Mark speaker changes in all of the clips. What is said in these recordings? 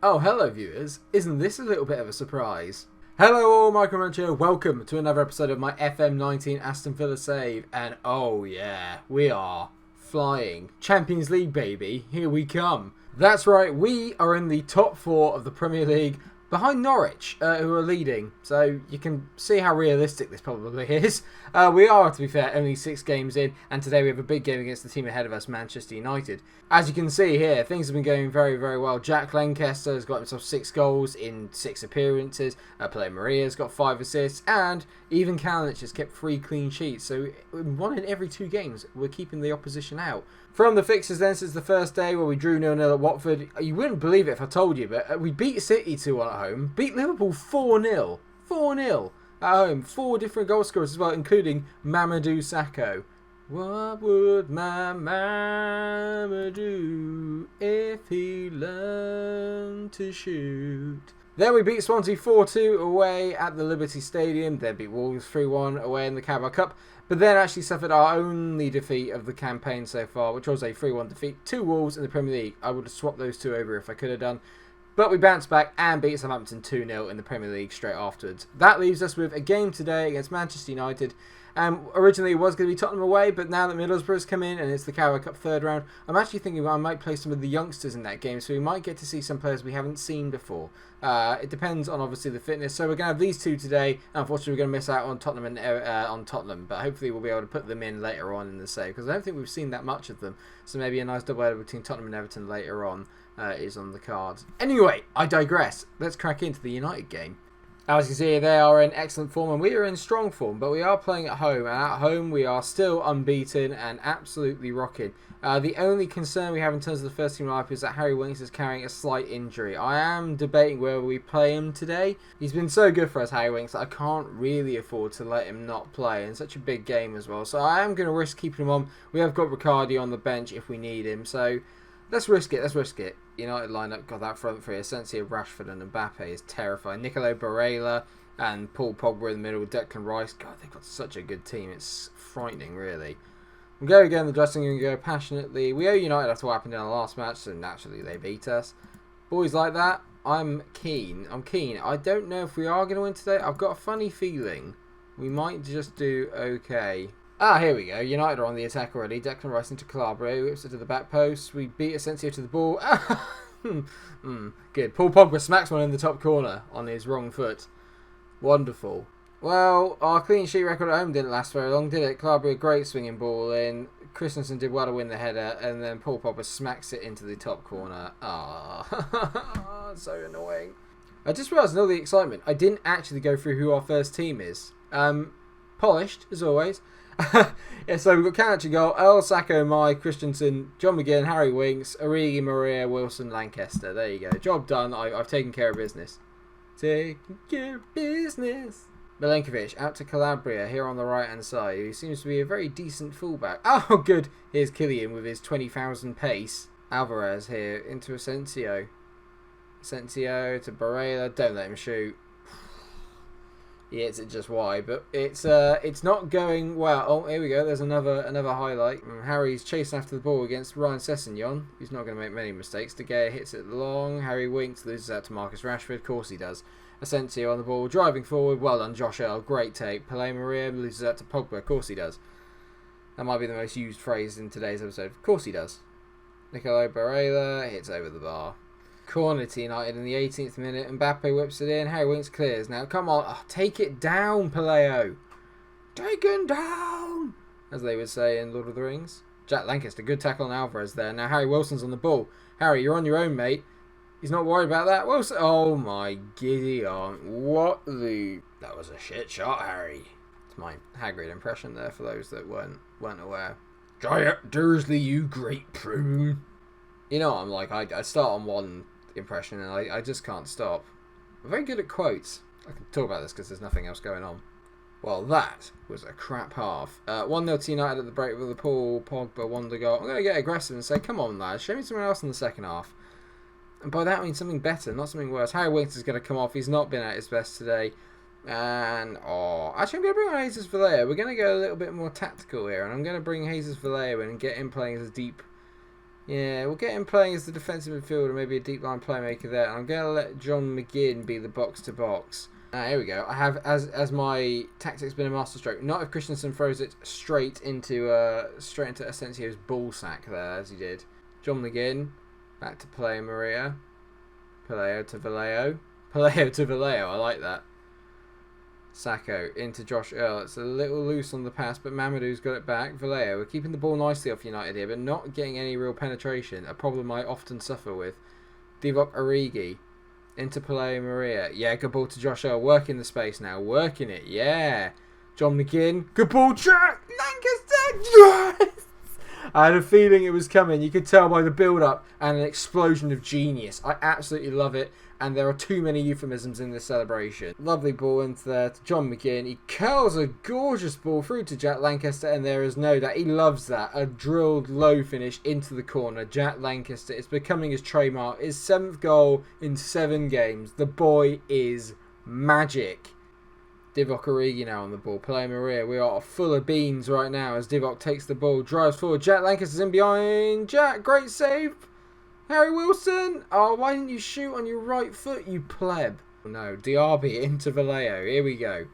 Speaker 1: Oh, hello viewers. Isn't this a little bit of a surprise? Hello all, MikeRo here. Welcome to another episode of my FM19 Aston Villa save. And oh yeah, we are flying. Champions League, baby. Here we come. That's right, we are in the top four of the Premier League, behind Norwich, who are leading. So you can see how realistic this probably is. We are, to be fair, only 6 games in, and today we have a big game against the team ahead of us, Manchester United. As you can see here, things have been going very, very well. Jack Lancaster has got himself 6 goals in 6 appearances. Player Maria's got 5 assists, and even Kalinic has kept 3 clean sheets. So 1 in every 2 games, we're keeping the opposition out. From the fixtures then, since the first day where we drew 0-0 at Watford, you wouldn't believe it if I told you, but we beat City 2-1 at home, beat Liverpool 4-0. 4-0 at home. 4 different goal scorers as well, including Mamadou Sakho. What would my mama do if he learned to shoot? Then we beat Swansea 4-2 away at the Liberty Stadium. Then beat Wolves 3-1 away in the Carabao Cup. But then actually suffered our only defeat of the campaign so far, which was a 3-1 defeat to Wolves in the Premier League. I would have swapped those two over if I could have done. But we bounced back and beat Southampton 2-0 in the Premier League straight afterwards. That leaves us with a game today against Manchester United. Originally it was going to be Tottenham away, but now that Middlesbrough's come in and it's the Carabao Cup third round, I'm actually thinking I might play some of the youngsters in that game, so we might get to see some players we haven't seen before. It depends on obviously the fitness. So we're going to have these two today. Unfortunately, we're going to miss out on Tottenham, but hopefully we'll be able to put them in later on in the save, because I don't think we've seen that much of them. So maybe a nice double header between Tottenham and Everton later on is on the cards. Anyway, I digress. Let's crack into the United game. As you can see, they are in excellent form and we are in strong form, but we are playing at home, and at home we are still unbeaten and absolutely rocking. The only concern we have in terms of the first team lineup is that Harry Winks is carrying a slight injury. I am debating whether we play him today. He's been so good for us, Harry Winks, that I can't really afford to let him not play in such a big game as well. So I am going to risk keeping him on. We have got Riccardi on the bench if we need him, so let's risk it. United lineup got that front three. Asensio, Rashford and Mbappe is terrifying. Nicolo Barella and Paul Pogba in the middle. Declan Rice. God, they've got such a good team. It's frightening, really. We go again in the dressing room and go passionately. We owe United after what happened in our last match, so naturally they beat us. Boys like that, I'm keen. I don't know if we are going to win today. I've got a funny feeling we might just do okay. Here we go. United are on the attack already. Declan Rice into Calabria. Whips it to the back post. We beat Asensio to the ball. Good. Paul Pogba smacks one in the top corner on his wrong foot. Wonderful. Well, our clean sheet record at home didn't last very long, did it? Calabria, great swinging ball in. Christensen did well to win the header, and then Paul Pogba smacks it into the top corner. So annoying. I just realised in all the excitement, I didn't actually go through who our first team is. Polished, as always. Yeah, so we've got Kalinic in goal, Earl, Sakho, Mai, Christensen, John McGinn, Harry Winks, Origi, Maria, Wilson, Lancaster. There you go. Job done. I've taken care of business. Taking care of business. Milenkovic out to Calabria here on the right hand side. He seems to be a very decent fullback. Oh, good. Here's Killian with his 20,000 pace. Alvarez here into Asensio. Asensio to Barella. Don't let him shoot. He hits it just wide, but it's not going well. Oh, here we go. There's another highlight. Harry's chasing after the ball against Ryan Sessegnon. He's not going to make many mistakes. De Gea hits it long. Harry Winks loses out to Marcus Rashford. Of course he does. Asensio on the ball, driving forward. Well done, Josh Earl. Great take. Pelé Maria loses out to Pogba. Of course he does. That might be the most used phrase in today's episode. Of course he does. Nicolo Barella hits over the bar. Corner to United in the 18th minute. Mbappe whips it in. Harry Winks clears. Now, come on. Take it down, Paleo. Taken down, as they would say in Lord of the Rings. Jack Lancaster, good tackle on Alvarez there. Now, Harry Wilson's on the ball. Harry, you're on your own, mate. He's not worried about that. Wilson. Oh, my giddy aunt. What the... That was a shit shot, Harry. It's my Hagrid impression there for those that weren't aware. Dry up, Dursley, you great prune. You know what I'm like. I start on one impression and I just can't stop. I'm very good at quotes. I can talk about this because there's nothing else going on. Well, that was a crap half. 1-0 to United at the break with the Paul Pogba wonder goal. I'm going to get aggressive and say, come on, lads, show me something else in the second half. And by that I mean something better, not something worse. Harry Winks is going to come off. He's not been at his best today. And, actually I'm going to bring on Jesus Vallejo. We're going to go a little bit more tactical here. And I'm going to bring Jesus Vallejo in and get him playing as a deep Yeah, we'll get him playing as the defensive midfielder, maybe a deep line playmaker there. I'm going to let John McGinn be the box-to-box. Here we go. I have, as my tactics been a masterstroke, not if Christensen throws it straight into Asensio's ball sack there, as he did. John McGinn, back to Paleo Maria. Paleo to Vallejo. Paleo to Vallejo, I like that. Sacco into Josh Earl. It's a little loose on the pass, but Mamadou's got it back. Vallejo, we're keeping the ball nicely off United here, but not getting any real penetration. A problem I often suffer with. Divock Origi into Paleo Maria. Yeah, good ball to Josh Earl. Working the space now. Working it. Yeah. John McGinn. Good ball, Jack Lancaster. Yes! I had a feeling it was coming. You could tell by the build-up and an explosion of genius. I absolutely love it. And there are too many euphemisms in this celebration. Lovely ball into there to John McGinn. He curls a gorgeous ball through to Jack Lancaster, and there is no doubt he loves that. A drilled low finish into the corner. Jack Lancaster is becoming his trademark. His 7th goal in 7 games. The boy is magic. Divock Origi now on the ball. Paleo Maria. We are full of beans right now as Divock takes the ball, drives forward. Jack Lancaster's in behind. Jack, great save. Harry Wilson! Oh, why didn't you shoot on your right foot, you pleb? No, Diaby into Vallejo. Here we go.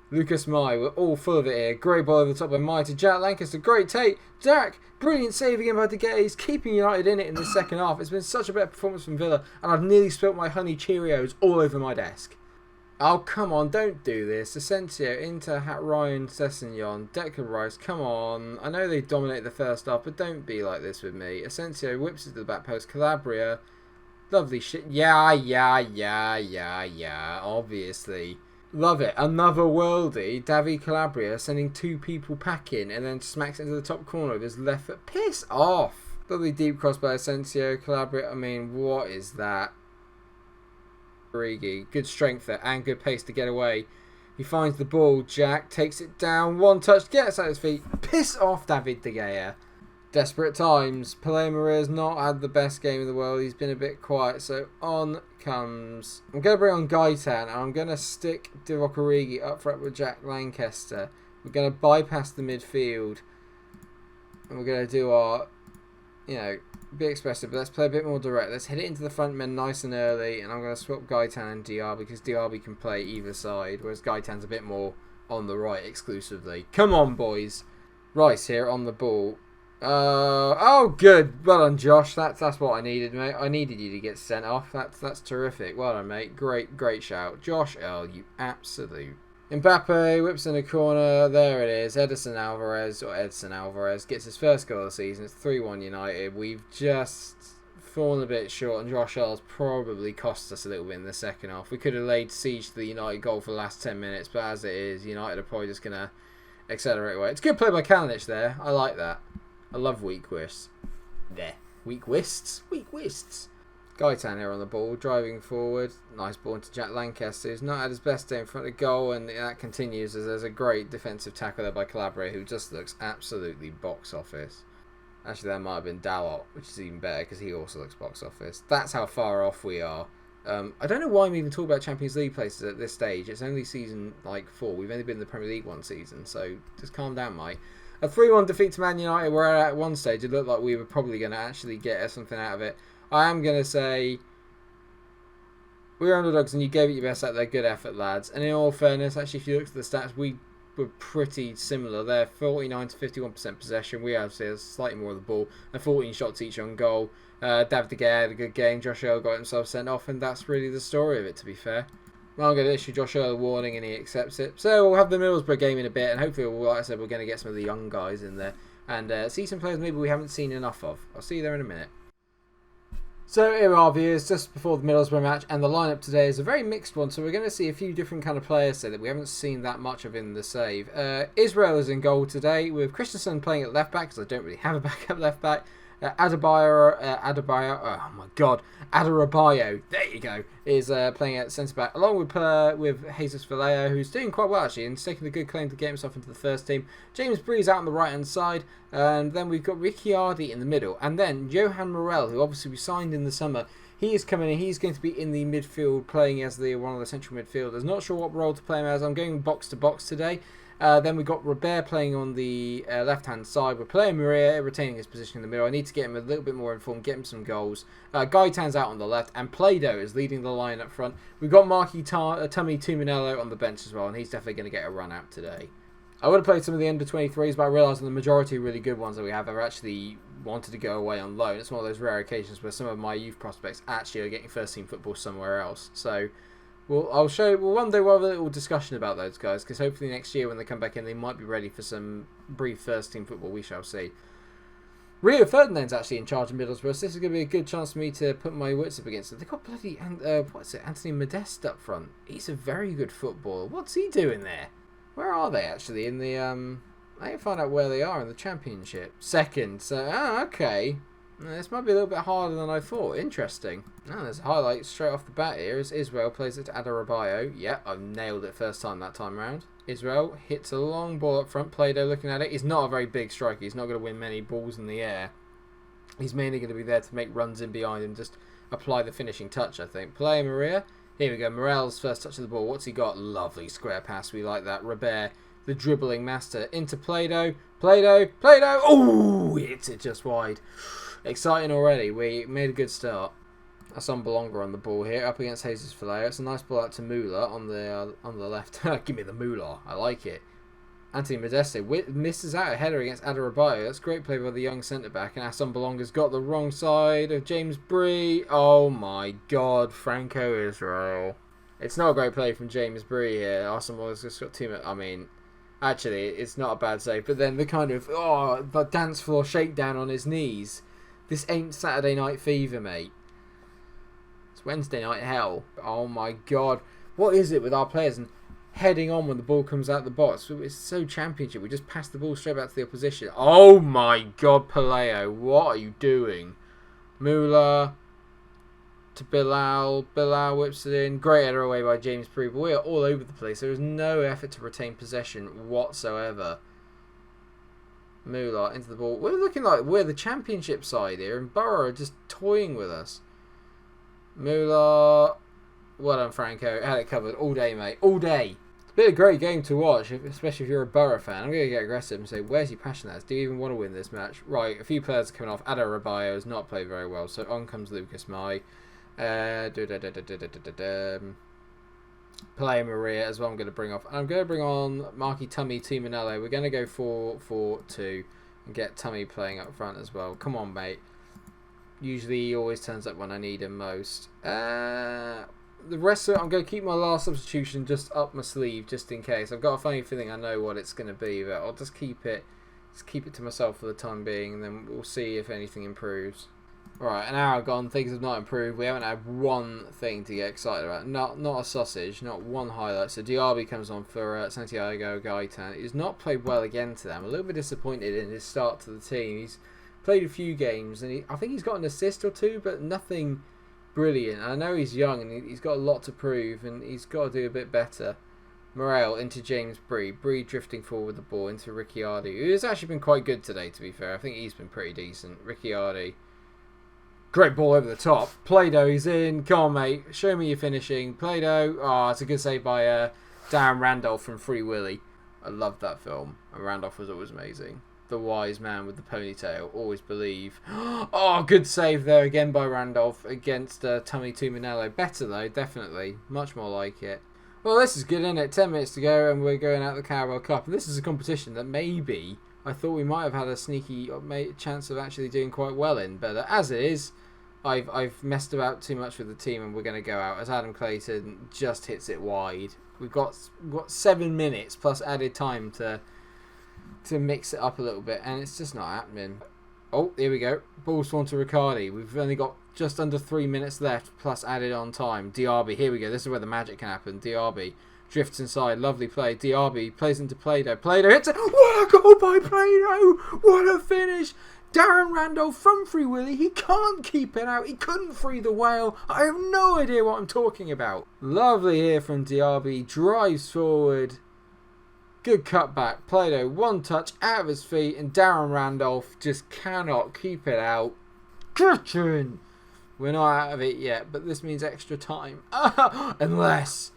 Speaker 1: Lucas Mai, we're all full of it here. Great ball over the top by Mai to Jack Lancaster. Great take. Jack, brilliant save again by De Gea. He's keeping United in it in the second half. It's been such a better performance from Villa, and I've nearly spilt my honey Cheerios all over my desk. Oh, come on, don't do this. Asensio into Ryan Sessegnon. Declan Rice, come on. I know they dominated the first half, but don't be like this with me. Asensio whips it to the back post. Calabria. Lovely shit. Yeah. Obviously. Love it. Another worldie. David Calabria sending 2 people packing and then smacks it into the top corner of his left foot. Piss off. Lovely deep cross by Asensio. Calabria, I mean, what is that? Origi, good strength there and good pace to get away. He finds the ball. Jack takes it down. One touch, gets out his feet. Piss off, David De Gea. Desperate times. Paleo Maria's not had the best game in the world. He's been a bit quiet, so on comes. I'm going to bring on Gaitan and I'm going to stick Divock Origi up front with Jack Lancaster. We're going to bypass the midfield and we're going to do our, be expressive, but let's play a bit more direct. Let's hit it into the front men nice and early, and I'm going to swap Gaitan and Diaby because Diaby can play either side, whereas Gaitan's a bit more on the right exclusively. Come on, boys. Rice here on the ball. Oh, good. Well done, Josh. That's what I needed, mate. I needed you to get sent off. That's terrific. Well done, mate. Great shout. Josh L, you absolute. Mbappe whips in a corner. There it is. Edson Alvarez gets his first goal of the season. It's 3-1 United. We've just fallen a bit short, and Josh Earl's probably cost us a little bit in the second half. We could have laid siege to the United goal for the last 10 minutes, but as it is, United are probably just going to accelerate away. It's good play by Kalinic there. I like that. I love weak whists. Weak whists? Weak whists. Gaitan here on the ball, driving forward. Nice ball into Jack Lancaster, who's not had his best day in front of goal, and that continues as there's a great defensive tackle there by Calabria, who just looks absolutely box office. Actually, that might have been Dalot, which is even better because he also looks box office. That's how far off we are. I don't know why I'm even talking about Champions League places at this stage. It's only season 4. We've only been in the Premier League one season, so just calm down, Mike. A 3-1 defeat to Man United, where at one stage it looked like we were probably going to actually get something out of it. I am going to say we're underdogs and you gave it your best out there. Good effort, lads. And in all fairness, actually, if you look at the stats, we were pretty similar there. 49 to 51% possession. We obviously had slightly more of the ball and 14 shots each on goal. David De Gea had a good game. Josh Earl got himself sent off, and that's really the story of it, to be fair. Well, I'm going to issue Josh Earl a warning and he accepts it. So we'll have the Middlesbrough game in a bit, and hopefully, like I said, we're going to get some of the young guys in there and see some players maybe we haven't seen enough of. I'll see you there in a minute. So here are viewers just before the Middlesbrough match, and the lineup today is a very mixed one, so we're going to see a few different kind of players say that we haven't seen that much of in the save. Israel is in goal today with Christensen playing at left back because I don't really have a backup left back. Adebayo, there you go, is playing at centre back along with Jesus Vallejo, who's doing quite well actually and taking a good claim to get himself into the first team. James Breeze out on the right hand side, and then we've got Ricciardi in the middle, and then Johan Morel, who obviously we signed in the summer. He is coming in. He's going to be in the midfield, playing as one of the central midfielders. Not sure what role to play him as. I'm going box to box today. Then we've got Robert playing on the left-hand side. We're playing Maria, retaining his position in the middle. I need to get him a little bit more informed, get him some goals. Gaitan's out on the left, and Play-Doh is leading the line up front. We've got Tummy Tuminello on the bench as well, and he's definitely going to get a run out today. I would have played some of the under-23s, but I realised the majority of really good ones that we have are actually wanted to go away on loan. It's one of those rare occasions where some of my youth prospects actually are getting first-team football somewhere else. So we'll one day we'll have a little discussion about those guys, because hopefully next year when they come back in, they might be ready for some brief first-team football. We shall see. Rio Ferdinand's actually in charge of Middlesbrough, so this is going to be a good chance for me to put my wits up against it. They've got bloody Anthony Modeste up front. He's a very good footballer. What's he doing there? Where are they actually in the I need to find out where they are in the championship. Second, so okay. This might be a little bit harder than I thought. Interesting. There's a highlight straight off the bat here as Israel plays it to Adarabioyo. Yeah, I've nailed it first time that time round. Israel hits a long ball up front. Play-Doh looking at it. He's not a very big striker. He's not going to win many balls in the air. He's mainly going to be there to make runs in behind and just apply the finishing touch, I think. Play Maria. Here we go. Morel's first touch of the ball. What's he got? Lovely square pass. We like that. Robert, the dribbling master, into Play-Doh. Play-Doh. Play-Doh. Oh, hits it just wide. Exciting already. We made a good start. Aston Villa on the ball here, up against Jesus Filao. It's a nice ball out to Muller on the left. Give me the Muller. I like it. Anthony Modeste misses out a header against Adarabioyo. That's great play by the young centre-back. And Aston Villa's got the wrong side of James Bree. Oh my God, Franco Israel. It's not a great play from James Bree here. Aston Villa's just got too much. I mean, actually, it's not a bad save. But then the kind of, the dance floor shakedown on his knees. This ain't Saturday Night Fever, mate. It's Wednesday Night Hell. Oh my God. What is it with our players and heading on when the ball comes out the box? It's so championship. We just pass the ball straight back to the opposition. Oh my God, Paleo. What are you doing? Muller to Bilal. Bilal whips it in. Great header away by James Bree. But we are all over the place. There is no effort to retain possession whatsoever. Muller into the ball. We're looking like we're the championship side here, and Borough are just toying with us. Muller. Well done, Franco. Had it covered all day, mate. All day. It's been a great game to watch, especially if you're a Borough fan. I'm going to get aggressive and say, where's your passion at? Do you even want to win this match? Right, a few players are coming off. Adarabioyo has not played very well, so on comes Lucas Mai. Play Maria as well. I'm going to bring off. I'm going to bring on Tummy Tuminello. We're going to go 4-4-2 and get Tummy playing up front as well. Come on, mate. Usually he always turns up when I need him most. The rest of it, I'm going to keep my last substitution just up my sleeve just in case. I've got a funny feeling I know what it's going to be, but I'll just keep it to myself for the time being, and then we'll see if anything improves. Right, an hour gone, things have not improved. We haven't had one thing to get excited about. Not a sausage, not one highlight. So Diaby comes on for Santiago Gaitan. He's not played well again today. I'm a little bit disappointed in his start to the team. He's played a few games, and I think he's got an assist or two, but nothing brilliant. I know he's young, and he's got a lot to prove, and he's got to do a bit better. Morel into James Bree. Bree drifting forward with the ball into Ricciardi, who has actually been quite good today, to be fair. I think he's been pretty decent. Ricciardi. Great ball over the top. Play-Doh, he's in. Come on, mate. Show me your finishing. Play-Doh. Oh, it's a good save by Darren Randolph from Free Willy. I loved that film. And Randolph was always amazing. The wise man with the ponytail. Always believe. Oh, good save there again by Randolph against Tummy Tuminello. Better, though, definitely. Much more like it. Well, this is good, isn't it? 10 minutes to go, and we're going out the Carabao Cup. And this is a competition that maybe I thought we might have had a sneaky chance of actually doing quite well in. But as it is, I've messed about too much with the team, and we're going to go out as Adam Clayton just hits it wide. We've got 7 minutes plus added time to mix it up a little bit, and it's just not happening. Oh, here we go. Ball swan to Ricciardi. We've only got just under 3 minutes left plus added on time. Diaby, here we go. This is where the magic can happen. Diaby drifts inside. Lovely play. Diaby plays into Play-Doh. Play-Doh hits it. What a goal by Play-Doh! What a finish! Darren Randolph from Free Willy, he can't keep it out. He couldn't free the whale. I have no idea what I'm talking about. Lovely here from Diaby. Drives forward. Good cutback. Play-Doh, one touch out of his feet, and Darren Randolph just cannot keep it out. Kitchen! We're not out of it yet, but this means extra time. Unless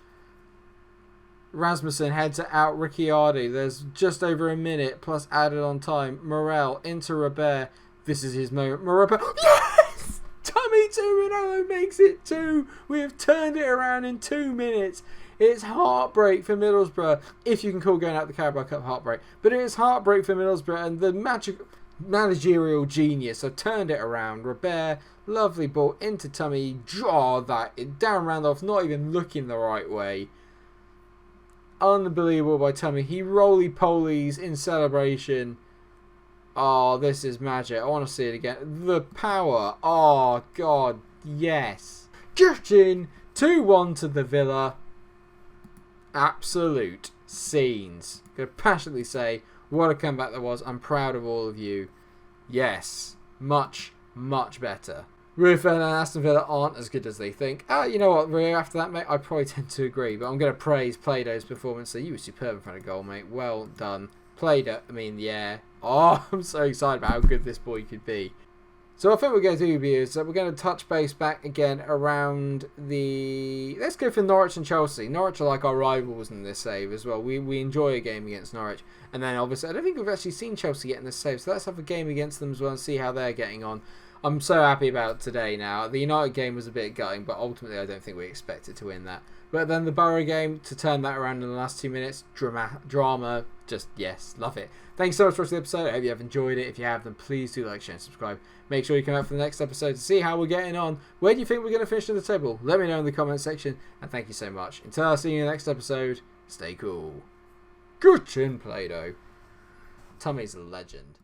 Speaker 1: Rasmussen heads it out Ricciardi. There's just over a minute plus added on time. Morel into Robert. This is his moment. Morel. Yes! Tommy Turinello makes it 2. We have turned it around in 2 minutes. It's heartbreak for Middlesbrough, if you can call going out the Carabao Cup heartbreak. But it is heartbreak for Middlesbrough, and the managerial genius have turned it around. Robert, lovely ball into Tommy. Draw that down Randolph, not even looking the right way. Unbelievable by Tommy. He roly-polies in celebration. Oh, this is magic. I want to see it again. The power. Oh, God. Yes. Just in. 2-1 to the Villa. Absolute scenes. I'm going to passionately say what a comeback there was. I'm proud of all of you. Yes. Much, much better. Rufen and Aston Villa aren't as good as they think. You know what, Rio, after that, mate, I probably tend to agree. But I'm going to praise Play-Doh's performance. So you were superb in front of goal, mate. Well done. Play-Doh, I mean, yeah. Oh, I'm so excited about how good this boy could be. So I think we're going to do is we're going to touch base back again around the... Let's go for Norwich and Chelsea. Norwich are like our rivals in this save as well. We enjoy a game against Norwich. And then obviously, I don't think we've actually seen Chelsea get in this save. So let's have a game against them as well and see how they're getting on. I'm so happy about today now. The United game was a bit gutting, but ultimately I don't think we expected to win that. But then the Borough game, to turn that around in the last 2 minutes, drama, just yes, love it. Thanks so much for watching the episode. I hope you have enjoyed it. If you have, then please do like, share, and subscribe. Make sure you come out for the next episode to see how we're getting on. Where do you think we're going to finish in the table? Let me know in the comment section, and thank you so much. Until I see you in the next episode, stay cool. Good chin, Play-Doh. Tommy's a legend.